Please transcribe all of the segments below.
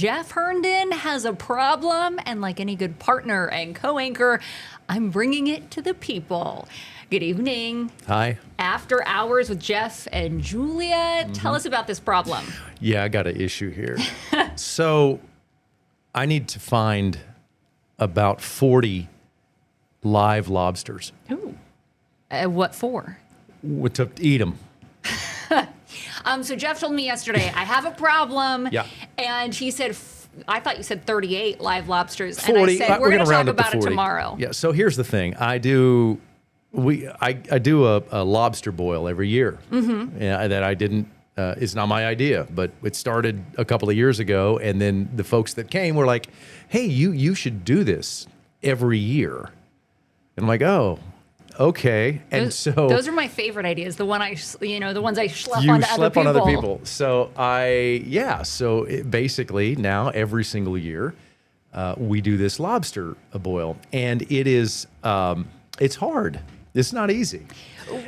Jeff Herndon has a problem, and like any good partner and co-anchor, I'm bringing it to the people. Good evening. Hi. After Hours with Jeff and Julia. Tell us about this problem. Yeah, I got an issue here. So I need to find about 40 live lobsters Ooh. What for? to eat them. So Jeff told me yesterday, I have a problem. Yeah. And he said, I thought you said 38 live lobsters. 40. And I said, we're going to talk round up to about it 40. tomorrow. Yeah, so here's the thing. I do a lobster boil every year. That I didn't, it's not my idea, but it started a couple of years ago. And then the folks that came were like, hey, you should do this every year. And I'm like, oh, okay. And those are my favorite ideas. The ones I schlep you onto schlep on other other people. people. So basically now every single year we do this lobster boil, and it is it's hard. It's not easy.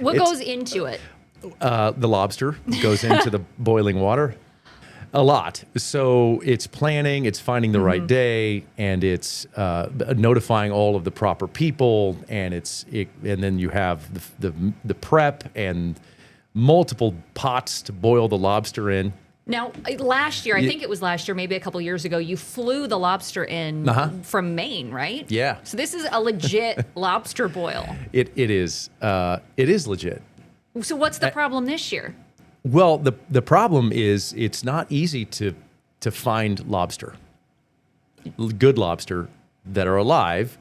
What goes into it? The lobster goes into the boiling water. A lot. So it's planning, it's finding the right day, and it's notifying all of the proper people, and then you have the prep and multiple pots to boil the lobster in. Now, last year, I think it was last year, maybe a couple years ago, you flew the lobster in from Maine, right? Yeah. So this is a legit lobster boil. It is legit. So what's the problem this year? Well, the problem is it's not easy to find lobster, good lobster that are alive,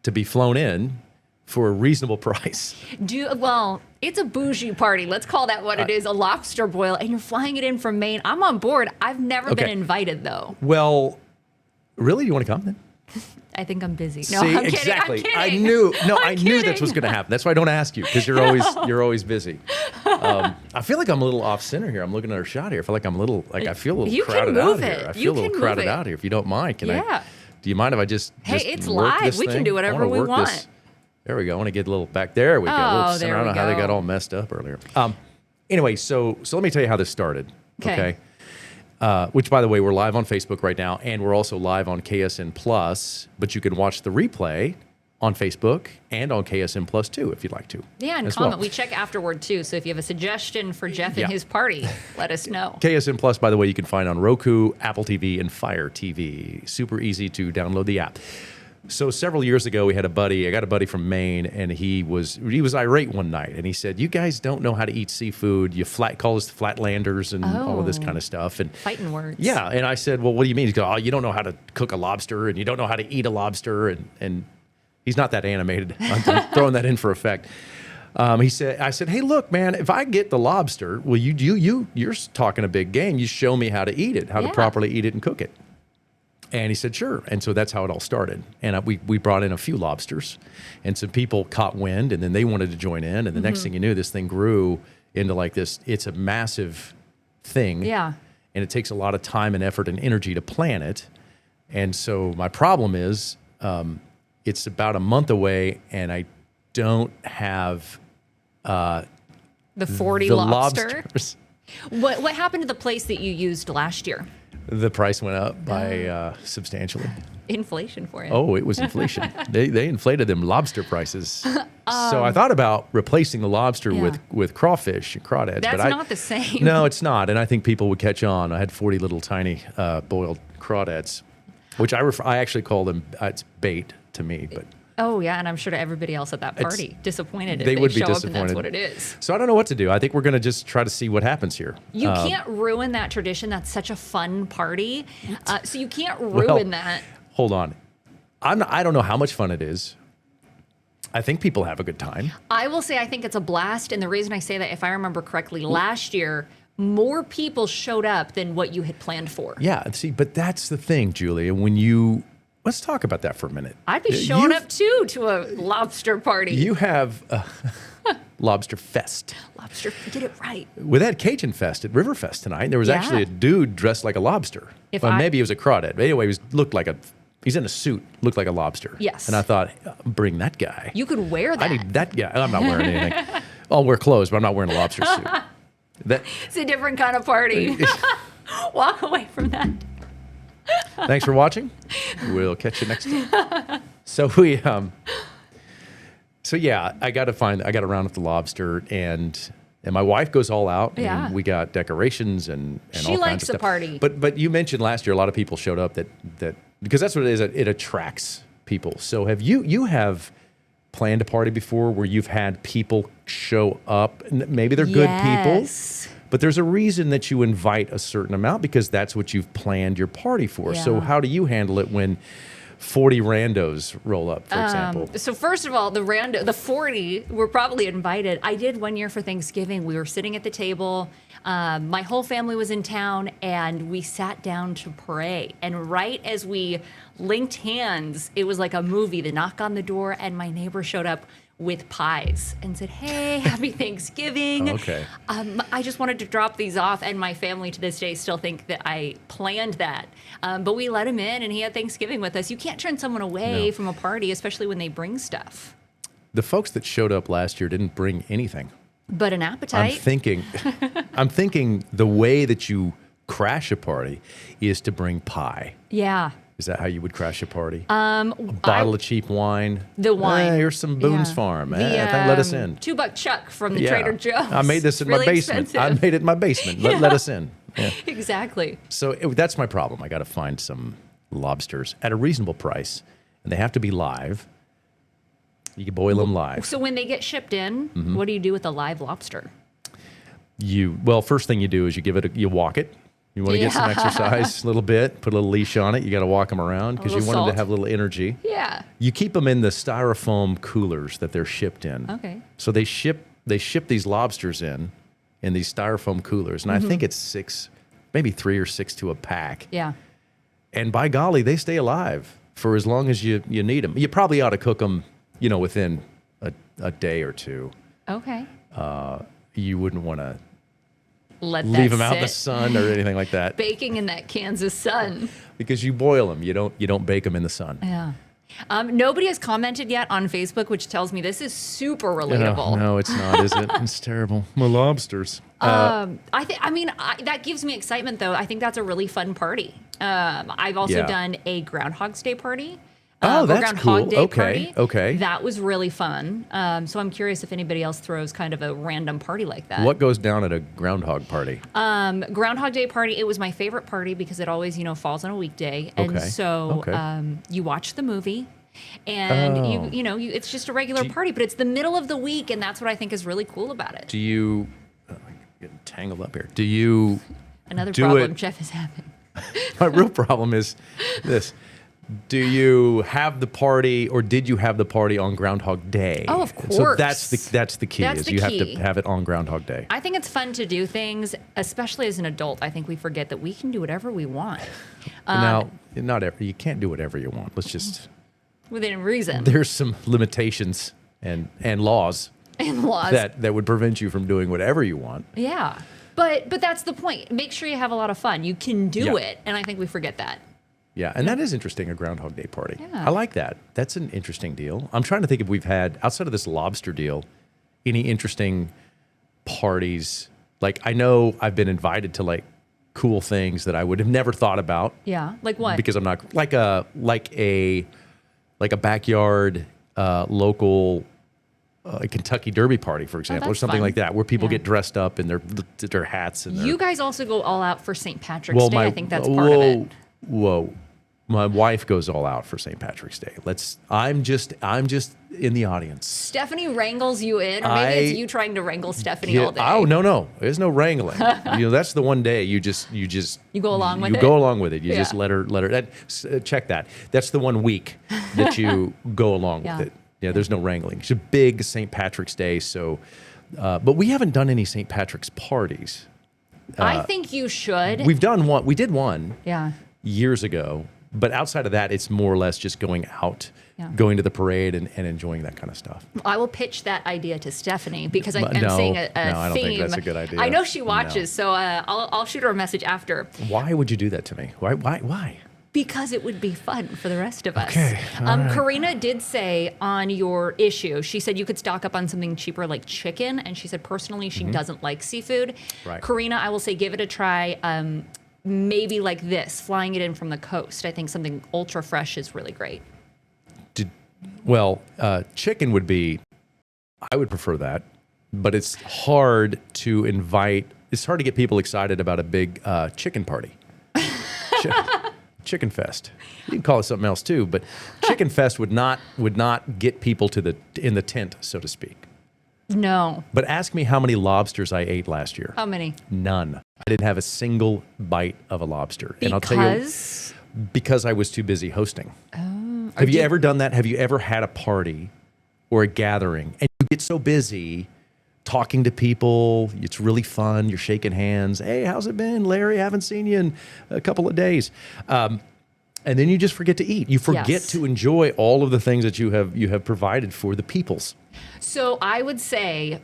to be flown in for a reasonable price. It's a bougie party. Let's call that what it is, a lobster boil, and you're flying it in from Maine. I'm on board. I've never been invited, though. Well, really? You want to come then? I think I'm busy. No, See, I'm kidding. exactly. I'm kidding. I knew kidding. that's what's going to happen. That's why I don't ask you, because you're always busy. I feel like I'm a little off center here. I'm looking at our shot here. I feel like I'm a little You can crowded move out it. here. I You feel a little can crowded move it. out here. If you don't mind, can Yeah. I? Do you mind if I just it's work live. this We can thing? do whatever I wanna we work want. this. There we go. I want to get a little back. There we go. Oh, Whoops. there I don't know we how they go. got all messed up earlier. Anyway, so let me tell you how this started. Okay. Which, by the way, we're live on Facebook right now, and we're also live on KSN Plus. But you can watch the replay on Facebook and on KSN Plus too, if you'd like to. Yeah, and as comment. well. We check afterward too. So if you have a suggestion for Jeff and his party, let us know. KSN Plus, by the way, you can find on Roku, Apple TV, and Fire TV. Super easy to download the app. So several years ago, I got a buddy from Maine, and he was irate one night, and he said, "You guys don't know how to eat seafood. You call us flatlanders and all of this kind of stuff." And fighting words. Yeah, and I said, "Well, what do you mean?" He goes, "Oh, you don't know how to cook a lobster, and you don't know how to eat a lobster," and he's not that animated. I'm throwing that in for effect. I said, "Hey, look, man, if I get the lobster, well, you're talking a big game. You show me how to eat it, how to properly eat it and cook it." And he said, sure. And so that's how it all started. And we brought in a few lobsters, and some people caught wind, and then they wanted to join in. And the next thing you knew, this thing grew into like this. It's a massive thing. Yeah. And it takes a lot of time and effort and energy to plan it. And so my problem is it's about a month away, and I don't have the 40 the lobster. lobsters. What happened to the place that you used last year? The price went up by substantially. Inflation for you. Oh, it was inflation. They inflated them lobster prices. So I thought about replacing the lobster with crawfish and crawdads. That's not the same. No, it's not. And I think people would catch on. I had 40 little tiny boiled crawdads, which I actually call them, it's bait to me. But Oh, yeah, and I'm sure to everybody else at that party, disappointed if they would be show disappointed. up and that's what it is. So I don't know what to do. I think we're going to just try to see what happens here. You can't ruin that tradition. That's such a fun party. So you can't ruin that. Hold on. I don't know how much fun it is. I think people have a good time. I will say I think it's a blast. And the reason I say that, if I remember correctly, last year, more people showed up than what you had planned for. Yeah, see, but that's the thing, Julia. Let's talk about that for a minute. I'd be showing up, too, to a lobster party. You have a Lobster Fest. Lobster, get it right. We had Cajun Fest at River Fest tonight. There was actually a dude dressed like a lobster. Maybe he was a crawdad. But anyway, he's in a suit, looked like a lobster. Yes. And I thought, bring that guy. You could wear that. I need that guy. I'm not wearing anything. I'll wear clothes, but I'm not wearing a lobster suit. It's a different kind of party. Walk away from that. Thanks for watching. We'll catch you next time. So yeah, I got to round up the lobster, and my wife goes all out. Yeah. And we got decorations and She all kinds likes of a stuff. party. But you mentioned last year a lot of people showed up that because that's what it is. It attracts people. So have you have planned a party before where you've had people show up? And maybe they're good people, but there's a reason that you invite a certain amount because that's what you've planned your party for. Yeah. So how do you handle it when 40 randos roll up, for example? So first of all, the 40 were probably invited. I did one year for Thanksgiving. We were sitting at the table. My whole family was in town, and we sat down to pray. And right as we linked hands, it was like a movie. The knock on the door, and my neighbor showed up with pies and said, "Hey, happy Thanksgiving." Okay. I just wanted to drop these off, and my family to this day still think that I planned that. But we let him in, and he had Thanksgiving with us. You can't turn someone away from a party, especially when they bring stuff. The folks that showed up last year didn't bring anything. But an appetite. I'm thinking the way that you crash a party is to bring pie. Yeah. Is that how you would crash a party? A bottle of cheap wine. The wine. Here's some Boone's Farm. Let us in. $2 chuck from the Trader Joe's. I made this in really my basement. expensive. I made it in my basement. Let us in. Yeah. Exactly. So that's my problem. I got to find some lobsters at a reasonable price, and they have to be live. You can boil them live. So when they get shipped in, what do you do with a live lobster? First thing you do is you walk it. You want to get some exercise a little bit, put a little leash on it. You got to walk them around because you want them to have a little energy. Yeah. You keep them in the styrofoam coolers that they're shipped in. Okay. So they ship these lobsters in these styrofoam coolers, and I think it's 6, maybe 3 or 6 to a pack. Yeah. And by golly, they stay alive for as long as you need them. You probably ought to cook them, within a day or two. Okay. You wouldn't want to leave them out in the sun or anything like that. Baking in that Kansas sun. Because you boil them, you don't bake them in the sun. Yeah. Nobody has commented yet on Facebook, which tells me this is super relatable. No, it's not, is it? It's terrible. My lobsters. That gives me excitement, though. I think that's a really fun party. I've also done a Groundhog's Day party. That's Groundhog cool. Day Okay. party. That was really fun. So I'm curious if anybody else throws kind of a random party like that. What goes down at a groundhog party? Groundhog Day party. It was my favorite party because it always, falls on a weekday, and so you watch the movie, and it's just a regular party, but it's the middle of the week, and that's what I think is really cool about it. Do you? I'm getting tangled up here. Do you? Another do problem it- Jeff is having. My real problem is this. Do you have the party, or did you have the party on Groundhog Day? Oh, of course. So that's the key. That's is the you key. have to have it on Groundhog Day. I think it's fun to do things, especially as an adult. I think we forget that we can do whatever we want. Now, you can't do whatever you want. Let's just Within reason. there's some limitations and laws And laws. that would prevent you from doing whatever you want. Yeah. But that's the point. Make sure you have a lot of fun. You can do Yeah. it, and I think we forget that. Yeah, and that is interesting, a Groundhog Day party. Yeah. I like that. That's an interesting deal. I'm trying to think if we've had, outside of this lobster deal, any interesting parties. Like, I know I've been invited to, like, cool things that I would have never thought about. Yeah. Like what? Because I'm not, like a backyard local Kentucky Derby party, for example, or that's something fun. like that, where people Yeah. get dressed up in their hats. And You guys also go all out for St. Patrick's Day. I think that's part of it. Whoa. My wife goes all out for St. Patrick's Day. I'm just in the audience. Stephanie wrangles you in, or maybe it's you trying to wrangle Stephanie all day. Oh, no. There's no wrangling. That's the one day you go along with it? You go along with it. You Yeah. just let her check that. That's the one week that you go along Yeah. with it. Yeah, there's no wrangling. It's a big St. Patrick's Day, so but we haven't done any St. Patrick's parties. I think you should. We've done one. We did one Yeah. years ago. But outside of that, it's more or less just going out, Yeah. going to the parade and enjoying that kind of stuff. I will pitch that idea to Stephanie because I'm No, seeing a no, I don't think theme. that's a good idea. I know she No. watches, so I'll shoot her a message after. Why would you do that to me? Why? Because it would be fun for the rest of us. Okay, all right. Karina did say on your issue, she said you could stock up on something cheaper like chicken, and she said personally she doesn't like seafood. Right. Karina, I will say give it a try. maybe like this, flying it in from the coast. I think something ultra fresh is really great. Chicken would be, I would prefer that, but it's hard to get people excited about a big chicken party. Chicken Fest. You can call it something else too, but Chicken Fest would not get people in the tent, so to speak. No. But ask me how many lobsters I ate last year. How many? None. I didn't have a single bite of a lobster. And I'll tell you, because I was too busy hosting. Oh. Have you ever done that? Have you ever had a party or a gathering and you get so busy talking to people? It's really fun. You're shaking hands. Hey, how's it been, Larry? Haven't seen you in a couple of days. And then you just forget to eat. You forget to enjoy all of the things that you have provided for the peoples. So I would say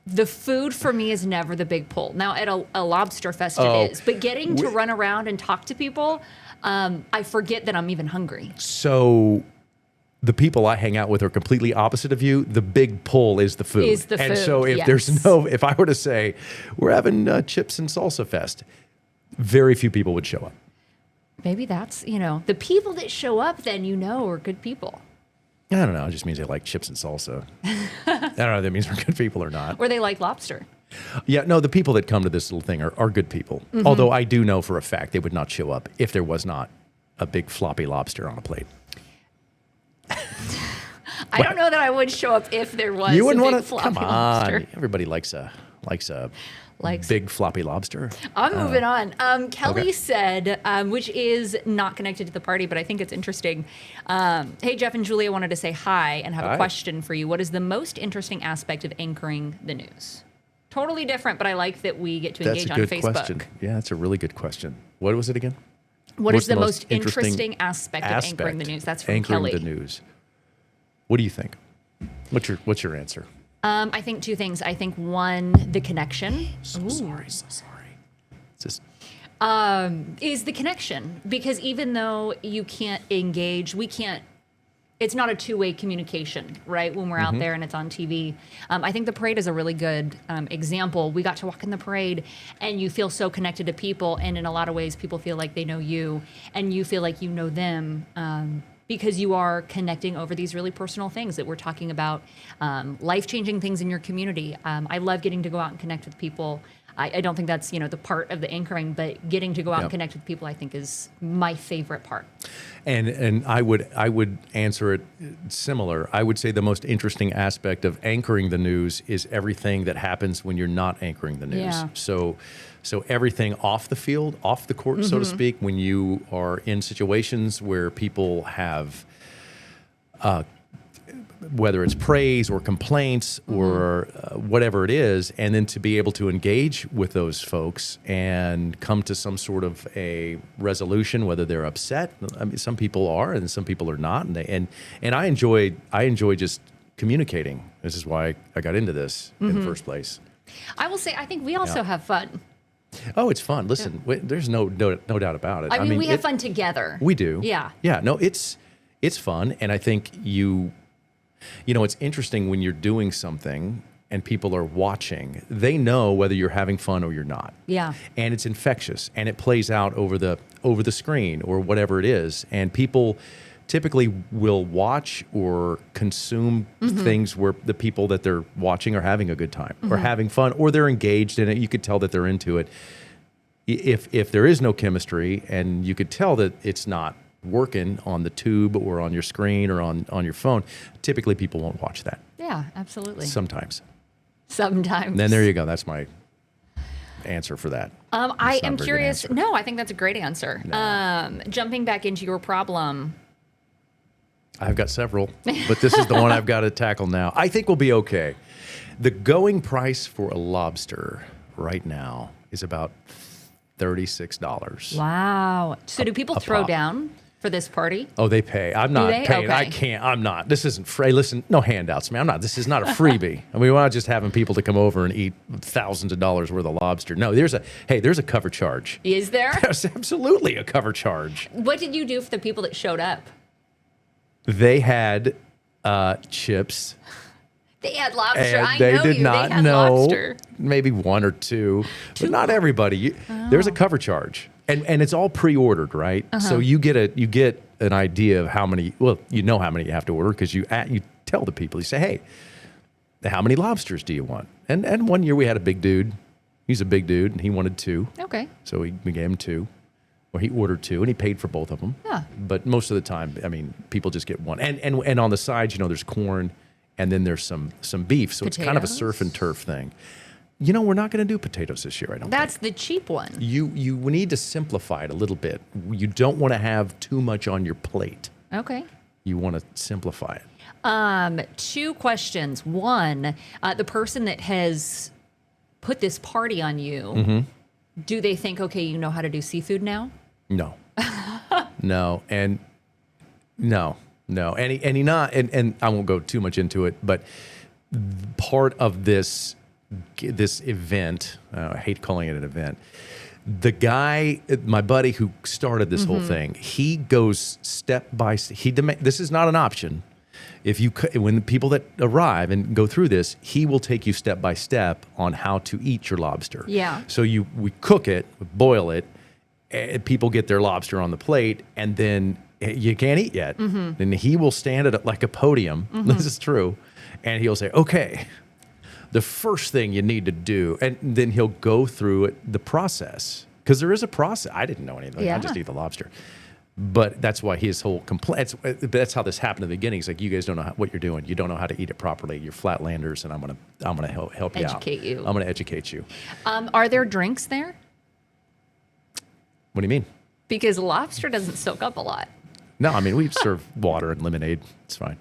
the food for me is never the big pull. Now at a lobster fest it is, but getting to run around and talk to people, I forget that I'm even hungry. So the people I hang out with are completely opposite of you. The big pull is the food. And so if if I were to say, we're having chips and salsa fest, very few people would show up. Maybe that's, the people that show up then, are good people. I don't know. It just means they like chips and salsa. I don't know if that means they're good people or not. Or they like lobster. Yeah, no, the people that come to this little thing are good people. Mm-hmm. Although I do know for a fact they would not show up if there was not a big floppy lobster on a plate. I don't know that I would show up if there was you wouldn't a big floppy lobster. On. Everybody likes a big floppy lobster. I'm moving on. Kelly said, which is not connected to the party, but I think it's interesting. Hey, Jeff and Julia, wanted to say hi and have a question for you. What is the most interesting aspect of anchoring the news? Totally different, but I like that we get to engage on Facebook. That's a good question. Yeah, that's a really good question. What was it again? What is the most interesting aspect of anchoring the news? That's from Kelly. Anchoring the news. What do you think? What's your answer? I think two things. I think one, the connection. So sorry. Just is the connection, because even though you can't engage, it's not a two-way communication, right? When we're out there and it's on TV. I think the parade is a really good example. We got to walk in the parade and you feel so connected to people. And in a lot of ways, people feel like they know you and you feel like you know them. Because you are connecting over these really personal things that we're talking about, life-changing things in your community. I love getting to go out and connect with people. I don't think that's the part of the anchoring, but getting to go out and connect with people, I think, is my favorite part. And I would answer it similar. I would say the most interesting aspect of anchoring the news is everything that happens when you're not anchoring the news. Yeah. So everything off the field, off the court, so to speak, when you are in situations where people have, whether it's praise or complaints or whatever it is, and then to be able to engage with those folks and come to some sort of a resolution, whether they're upset. I mean, some people are, and some people are not, and I enjoy just communicating. This is why I got into this in the first place. I will say, I think we also have fun. Oh, it's fun. Listen, there's no doubt about it. I mean, we have fun together. We do. Yeah. Yeah. No, it's fun, and I think it's interesting when you're doing something and people are watching. They know whether you're having fun or you're not. Yeah. And it's infectious, and it plays out over the screen or whatever it is, and people typically will watch or consume things where the people that they're watching are having a good time or having fun, or they're engaged in it. You could tell that they're into it. If there is no chemistry and you could tell that it's not working on the tube or on your screen or on your phone, typically people won't watch that. Yeah, absolutely. Sometimes. Then there you go. That's my answer for that. I am curious. No, I think that's a great answer. No. Jumping back into your problem. I've got several, but this is the one I've got to tackle now. I think we'll be okay. The going price for a lobster right now is about $36. Wow. So do people throw down for this party? Oh, they pay. I'm not paying. Okay. I can't. I'm not. This isn't free. Listen, no handouts, man. I'm not. This is not a freebie. I mean, we're not just having people to come over and eat thousands of dollars worth of lobster. No, there's a cover charge. Is there? There's absolutely a cover charge. What did you do for the people that showed up? They had chips. They had lobster. And I they know did you. not They had know. lobster. Maybe one or two, but not everybody. There's a cover charge, and it's all pre-ordered, right? So you get an idea of how many. Well, you know how many you have to order because you tell the people. You say, hey, how many lobsters do you want? And one year we had a big dude. He's a big dude, and he wanted 2. Okay. So we gave him 2. Or he ordered 2, and he paid for both of them. Yeah. But most of the time, I mean, people just get one. And on the sides, there's corn, and then there's some beef. So it's kind of a surf and turf thing. We're not going to do potatoes this year, I don't That's think. the cheap one. You need to simplify it a little bit. You don't want to have too much on your plate. Okay. You want to simplify it. 2 questions. One, the person that has put this party on you, do they think, okay, you know how to do seafood now? No. No. And no. And I won't go too much into it, but part of this event, I hate calling it an event. The guy, my buddy who started this whole thing, he goes step by step. This is not an option. When the people that arrive and go through this, he will take you step by step on how to eat your lobster. Yeah. So we cook it, boil it, and people get their lobster on the plate, and then you can't eat yet. And he will stand at like a podium. This is true. And he'll say, okay, the first thing you need to do, and then he'll go through the process. Because there is a process. I didn't know anything. Yeah. I just eat the lobster. But that's why his whole complaint. That's how this happened in the beginning. It's like, you guys don't know what you're doing. You don't know how to eat it properly. You're flatlanders, and I'm gonna help you out. Educate you. I'm gonna educate you. Are there drinks there? What do you mean? Because lobster doesn't soak up a lot. No, I mean, we serve water and lemonade. It's fine.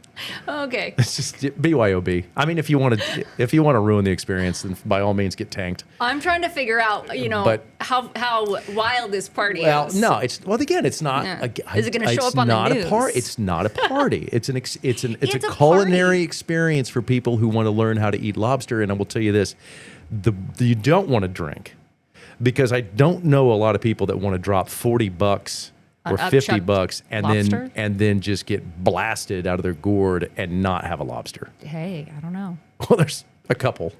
Okay. It's just BYOB. I mean, if you want to ruin the experience, then by all means get tanked. I'm trying to figure out, But- how wild this party Well, is. no, again, it's not. Yeah. Is it gonna show up on the news? It's not a party. It's a a culinary party. experience for people who want to learn how to eat lobster. And I will tell you this: you don't want to drink, because I don't know a lot of people that want to drop $40 or On $50 upchucked lobster? and then just get blasted out of their gourd and not have a lobster. Hey, I don't know. Well, there's a couple,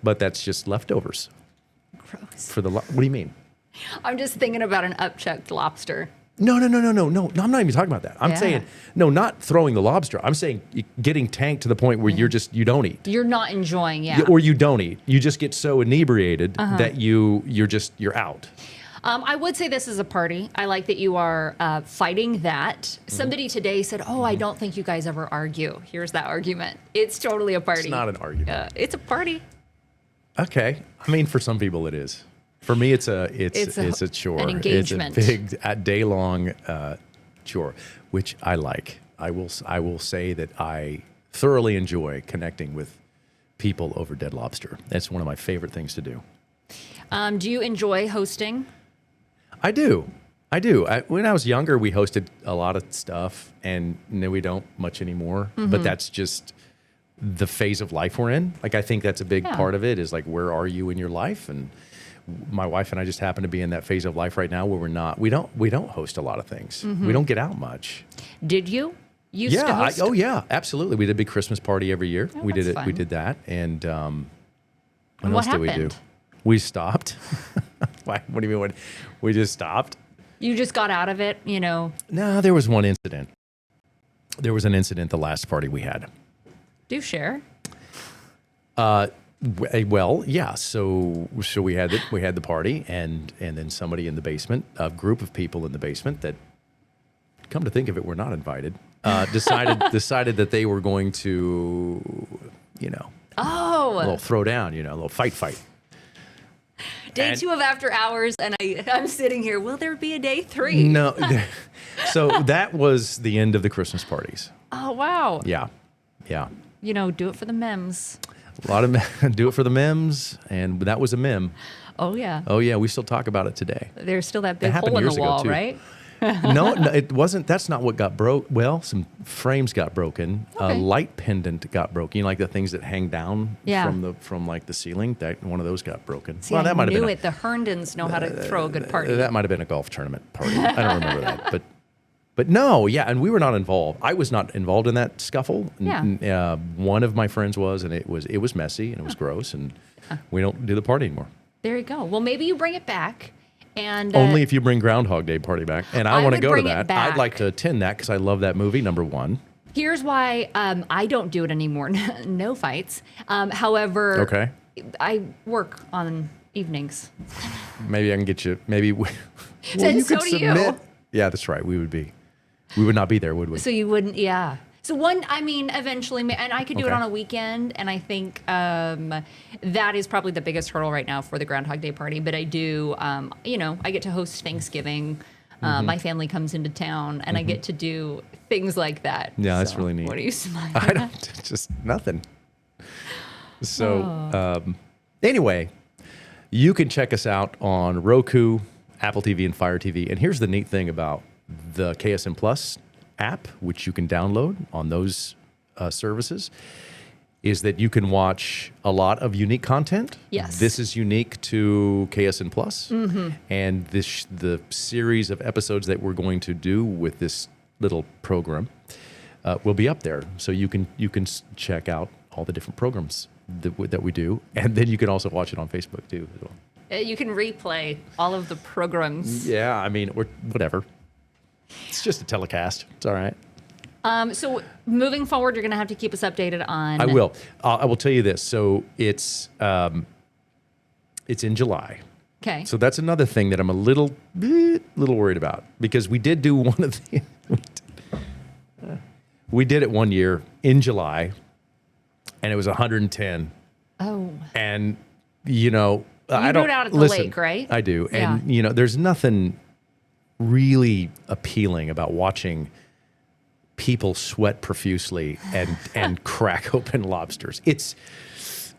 but that's just leftovers Gross. for the. What do you mean? I'm just thinking about an upchucked lobster. No. I'm not even talking about that. I'm Yeah. saying no, not throwing the lobster. I'm saying getting tanked to the point where you don't eat. You're not enjoying, yeah. Or you don't eat. You just get so inebriated that you're out. I would say this is a party. I like that you are fighting that. Somebody today said, "Oh, I don't think you guys ever argue." Here's that argument. It's totally a party. It's not an argument. It's a party. Okay. I mean, for some people it is. For me, it's a chore. An engagement. It's a big day-long chore, which I like. I will say that I thoroughly enjoy connecting with people over Dead Lobster. That's one of my favorite things to do. Do you enjoy hosting? I do. When I was younger, we hosted a lot of stuff, and now we don't much anymore. But that's just the phase of life we're in. Like, I think that's a big part of it, is like, where are you in your life? And my wife and I just happen to be in that phase of life right now where we don't host a lot of things. We don't get out much. Did you? Used to host? Yeah, absolutely. We did a big Christmas party every year. Oh, We did that's it. fun. We did that. And And what what else did we do? happened? We stopped. Why? What do you mean? We just stopped? You just got out of it, No, there was one incident. There was an incident the last party we had. Do share. Well, yeah. So we had the party, and then somebody in the basement, a group of people in the basement that, come to think of it, were not invited. Decided that they were going to, a little throw down, a little fight. Day And- 2 of After Hours, and I'm sitting here. Will there be a day 3? No. So that was the end of the Christmas parties. Oh, wow. Yeah. Do it for the memes. A lot of do it for the memes, and that was a meme. Oh, yeah. Oh yeah, we still talk about it today. There's still that big happened hole in the years ago, wall, too. right? No, it wasn't. That's not what got broke. Well, some frames got broken. A Okay. light pendant got broken. Like the things that hang down Yeah. from like the ceiling. That one of those got broken. See, well, that I might have knew been it. The Herndons know how to throw a good party. that might have been a golf tournament party. I don't remember that, but But no, yeah, and we were not involved. I was not involved in that scuffle. Yeah. One of my friends was, and it was messy and it was gross, and we don't do the party anymore. There you go. Well, maybe you bring it back. And Only if you bring Groundhog Day party back. And I want to would go to bring it that. back. I'd like to attend that because I love that movie, number one. Here's why I don't do it anymore. No fights. However, Okay. I work on evenings. Maybe I can get you, maybe. Well, And so do you. Yeah, that's right. We would not be there, would we? So you wouldn't, yeah. So eventually, and I could do it Okay. on a weekend, and I think that is probably the biggest hurdle right now for the Groundhog Day party. But I do, I get to host Thanksgiving. My family comes into town, and I get to do things like that. Yeah, that's So, really neat. What are you smiling I at? don't, just nothing. So, anyway, you can check us out on Roku, Apple TV, and Fire TV. And here's the neat thing about the KSM Plus app, which you can download on those services, is that you can watch a lot of unique content. Yes. This is unique to KSN Plus, and the series of episodes that we're going to do with this little program will be up there, so you can check out all the different programs that we do, and then you can also watch it on Facebook too as well. You can replay all of the programs. Yeah, I mean, or whatever. It's just a telecast. It's all right. So moving forward, you're going to have to keep us updated on. I will. I will tell you this. So it's in July. Okay. So that's another thing that I'm a little worried about, because we did do one of the. We did it one year in July, and it was 110. Oh. And I don't. do it out at the listen, lake, right? I do, Yeah. and there's nothing really appealing about watching people sweat profusely and crack open lobsters. It's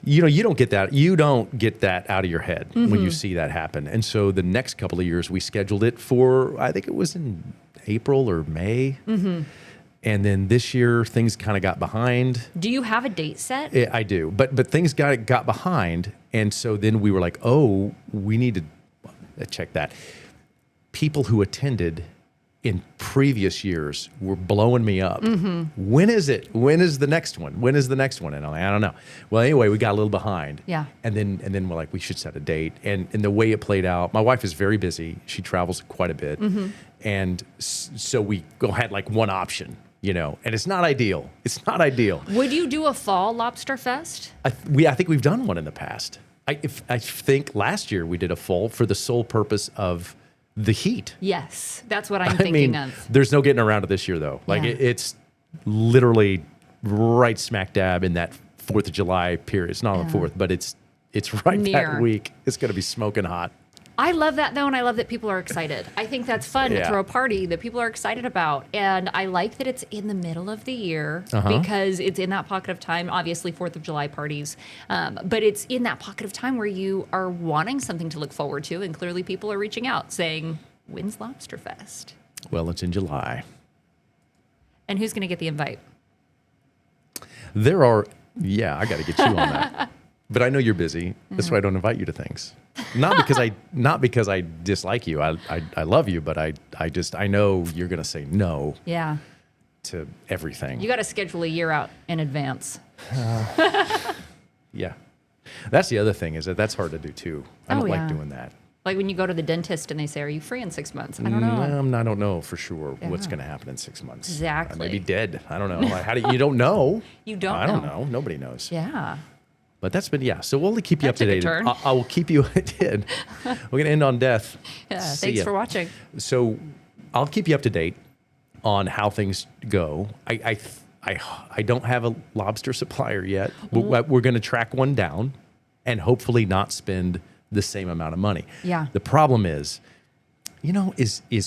you don't get that. You don't get that out of your head when you see that happen. And so the next couple of years we scheduled it for, I think it was in April or May. And then this year things kind of got behind. Do you have a date set? I do, but things got behind, and so then we were like, oh, we need to check that. People who attended in previous years were blowing me up. When is it? When is the next one? When is the next one? And I'm like, I don't know. Well, anyway, we got a little behind. Yeah. And then we're like, we should set a date. And the way it played out, my wife is very busy. She travels quite a bit, and so we had like one option. And it's not ideal. It's not ideal. Would you do a fall lobster fest? I think we've done one in the past. I think last year we did a fall for the sole purpose of the heat. Yes, that's what I'm thinking of. There's no getting around to this year though. Like Yeah. it's literally right smack dab in that 4th of July period. It's not on the 4th, but it's right Near. that week. It's going to be smoking hot. I love that though, and I love that people are excited. I think that's fun to Yeah. throw a party that people are excited about. And I like that it's in the middle of the year because it's in that pocket of time, obviously 4th of July parties, but it's in that pocket of time where you are wanting something to look forward to. And clearly people are reaching out saying, when's Lobster Fest? Well, it's in July. And who's going to get the invite? I got to get you on that. But I know you're busy. That's why I don't invite you to things. Not because I dislike you. I love you, but I know you're going to say no Yeah. to everything. You got to schedule a year out in advance. Yeah. That's the other thing, is that's hard to do too. I don't like doing that. Like when you go to the dentist and they say, are you free in 6 months? I don't know. I don't know for sure what's Yeah. going to happen in 6 months. Exactly. I may be dead. I don't know. Like, you don't know. You don't I don't know. know. Nobody knows. Yeah. But that's been, so we'll keep you That up to took a date. turn. I will keep you, it did. We're going to end on death. Yeah. See Thanks ya. for watching. So I'll keep you up to date on how things go. I don't have a lobster supplier yet. We're going to track one down and hopefully not spend the same amount of money. Yeah. The problem is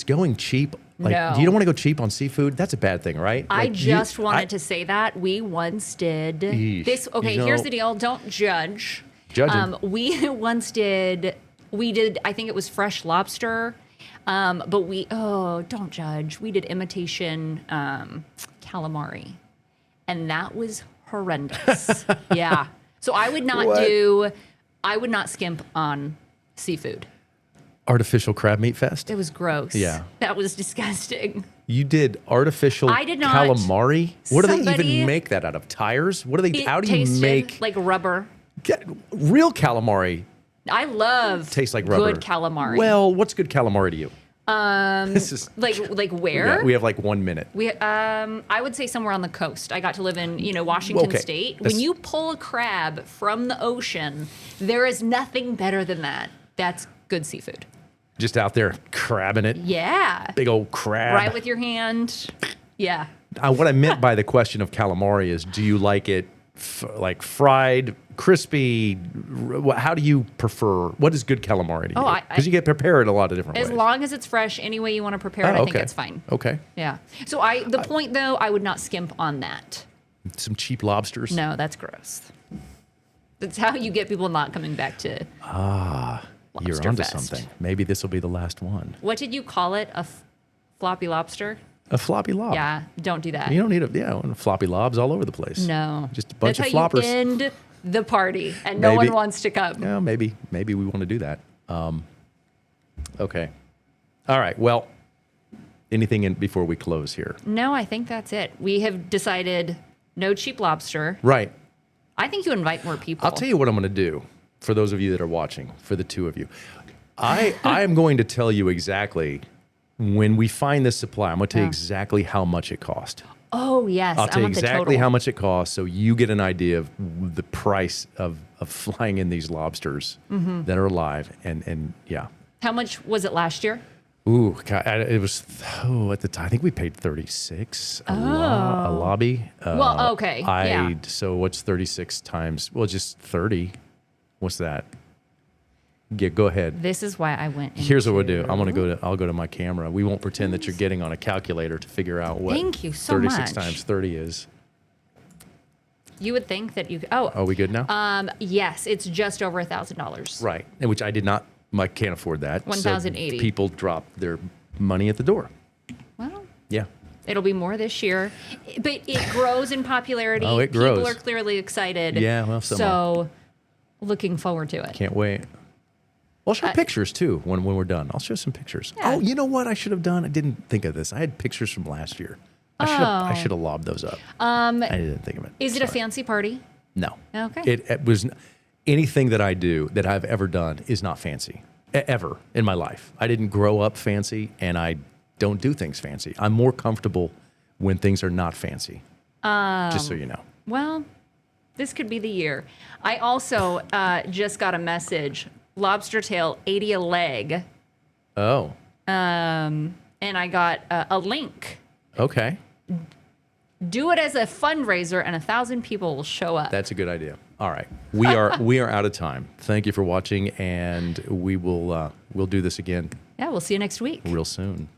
going cheap. Like, No. you don't want to go cheap on seafood. That's a bad thing, right? I Like, just wanted to say that we once did Eesh. this. Okay, here's the deal. Don't judge. Judging. We once did. We did. I think it was fresh lobster. But don't judge. We did imitation calamari, and that was horrendous. Yeah. So I would not What? I would not skimp on seafood. Artificial crab meat fest? It was gross. Yeah. That was disgusting. You did artificial I did not. calamari? What do they Somebody- even make that out of? Tires? What do they? It How do you tasted make like rubber. real calamari? I love Tastes like rubber. good calamari. Well, what's good calamari to you? This is like where? we have like 1 minute. I would say somewhere on the coast. I got to live in, Washington Okay. State. That's- When you pull a crab from the ocean, there is nothing better than that. That's good seafood. Just out there crabbing it. Yeah. Big old crab. Right with your hand. Yeah. What I meant by the question of calamari is, do you like it like fried, crispy? How do you prefer? What is good calamari to you? Oh, Because you get prepared a lot of different As ways. long as it's fresh, any way you want to prepare it, I think it's fine. Okay. Yeah. So the point though, I would not skimp on that. Some cheap lobsters. No, that's gross. That's how you get people not coming back to You're Lobster onto Fest. something. Maybe this will be the last one. What did you call it? A floppy lobster? A floppy lob. Yeah, don't do that. You don't need floppy lobs all over the place. No. Just a bunch That's of how floppers. you end the party, and no Maybe. one wants to come. Yeah, maybe we want to do that. Okay. All right. Well, anything in before we close here? No, I think that's it. We have decided no cheap lobster. Right. I think you invite more people. I'll tell you what I'm going to do for those of you that are watching, for the two of you. I am going to tell you exactly when we find this supply. I'm going to tell you exactly how much it cost. Oh, yes. I'll I tell you want the exactly total. how much it costs, so you get an idea of the price of flying in these lobsters Mm-hmm. that are alive. And yeah. How much was it last year? Ooh, God, it was at the time. I think we paid 36 a lobby. Well, okay, yeah. So what's 36 times? Well, just 30. What's that? Yeah, go ahead. This is why I went. Here's what we'll do. I'll go to my camera. We won't pretend that you're getting on a calculator to figure out what Thank you so 36 much. times 30 is. You would think that you. Oh, Are we good now? yes, it's just over $1,000. Right. And which I did not. I can't afford that. So 1,080. people drop their money at the door. Well, Yeah. it'll be more this year, but it grows in popularity. Oh, it grows. People are clearly excited. Yeah, well, some so looking forward to it. Can't wait. I'll show pictures too when we're done. I'll show some pictures. Yeah. Oh, you know what I should have done? I didn't think of this. I had pictures from last year. I should have lobbed those up. I didn't think of it. Is it a fancy party? No. Okay. It was anything that I do that I've ever done is not fancy ever in my life. I didn't grow up fancy, and I don't do things fancy. I'm more comfortable when things are not fancy. Just so you know. Well, this could be the year. I also just got a message. Lobster tail, 80 a leg. Oh. And I got a link. Okay. Do it as a fundraiser, and 1,000 people will show up. That's a good idea. All right, we are out of time. Thank you for watching, and we'll do this again Yeah, we'll see you next week. real soon.